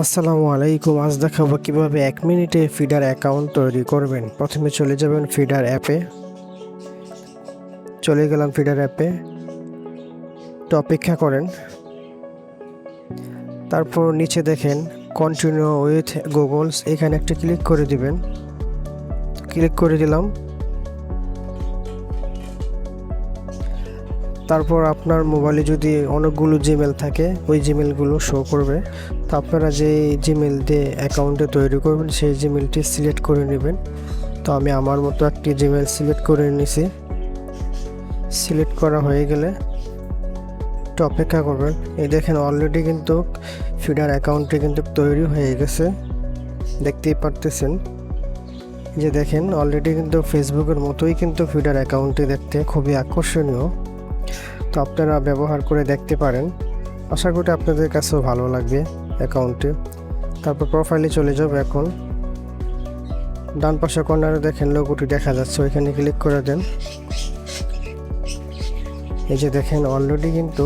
আসসালামু আলাইকুম। আজ দেখাবো কিভাবে 1 মিনিটে ফিডার অ্যাকাউন্ট তৈরি করবেন। প্রথমে চলে যাবেন ফিডার অ্যাপে। চলে গেলাম ফিডার অ্যাপে। তো অপেক্ষা করেন। তারপর নিচে দেখেন কন্টিনিউ উইথ গুগলস, এখানে একটা ক্লিক করে দিবেন। ক্লিক করে দিলাম। তারপর আপনার মোবাইলে যদি অনেকগুলো জিমেল থাকে ওই জিমেলগুলো শো করবে। তো আপনারা যে জিমেল দিয়ে অ্যাকাউন্টে তৈরি করবেন সেই জিমেলটি সিলেক্ট করে নেবেন। তো আমি আমার মতো একটি জিমেল সিলেক্ট করে নিছি। সিলেক্ট করা হয়ে গেলে একটু অপেক্ষা করবেন। এই দেখেন অলরেডি কিন্তু ফিডার অ্যাকাউন্টটি কিন্তু তৈরি হয়ে গেছে, দেখতেই পারতেছেন। যে দেখেন অলরেডি কিন্তু ফেসবুকের মতোই কিন্তু ফিডার অ্যাকাউন্টটি দেখতে খুবই আকর্ষণীয়। তো আপনারা ব্যবহার করে দেখতে পারেন, আশা করি আপনাদের কাছেও ভালো লাগবে অ্যাকাউন্টটি। তারপর প্রোফাইলে চলে যাব। এখন ডান পাশে কর্নারে দেখেন লোগোটি দেখা যাচ্ছে, ওইখানে ক্লিক করে দেন। এই যে দেখেন অলরেডি কিন্তু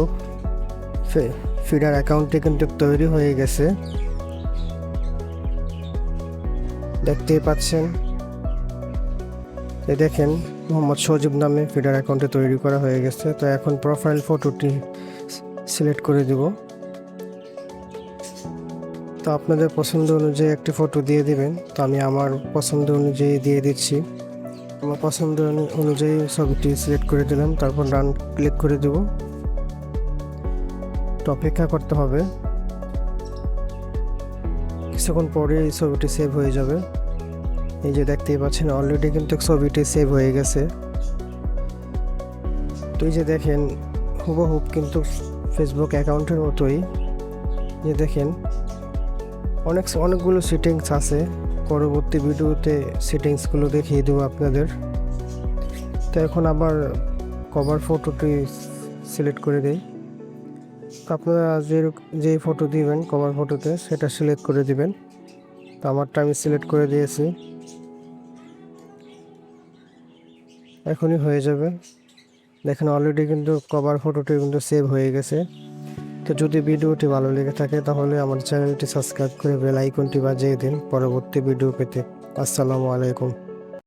ফিডার অ্যাকাউন্টটি কিন্তু তৈরি হয়ে গেছে, দেখতেই পাচ্ছেন। এই দেখেন মোহাম্মদ সজীব নামে ফিডার অ্যাকাউন্টে তৈরি করা হয়ে গেছে। তো এখন প্রোফাইল ফটোটি সিলেক্ট করে দিব। তো আপনাদের পছন্দ অনুযায়ী একটি ফটো দিয়ে দিবেন। তো আমি আমার পছন্দ অনুযায়ী দিয়ে দিচ্ছি। আমার পছন্দ অনুযায়ী ছবিটি সিলেক্ট করে দিলাম। তারপর ডান ক্লিক করে দেব। তো অপেক্ষা করতে হবে, কিছুক্ষণ পরে এই ছবিটি সেভ হয়ে যাবে। এই যে দেখতেই পাচ্ছেন অলরেডি কিন্তু ছবিটি সেভ হয়ে গেছে। তো এই যে দেখেন হুবহুব কিন্তু ফেসবুক অ্যাকাউন্টের মতোই। যে দেখেন অনেকগুলো সেটিংস আছে, পরবর্তী ভিডিওতে সেটিংসগুলো দেখিয়ে দেবো আপনাদের। তো এখন আবার কভার ফটোটি সিলেক্ট করে দেই। তো আপনারা যে ফটো দিবেন কভার ফটোতে সেটা সিলেক্ট করে দিবেন। তো আমারটা আমি সিলেক্ট করে দিয়েছি, এখনই হয়ে যাবে। দেখেন অলরেডি কিন্তু কভার ফটোটি কিন্তু সেভ হয়ে গেছে। তো যদি ভিডিওটি ভালো লেগে থাকে তাহলে আমার চ্যানেলটি সাবস্ক্রাইব করে বেল আইকনটি বাজিয়ে দিন পরবর্তী ভিডিও পেতে। আসসালামু আলাইকুম।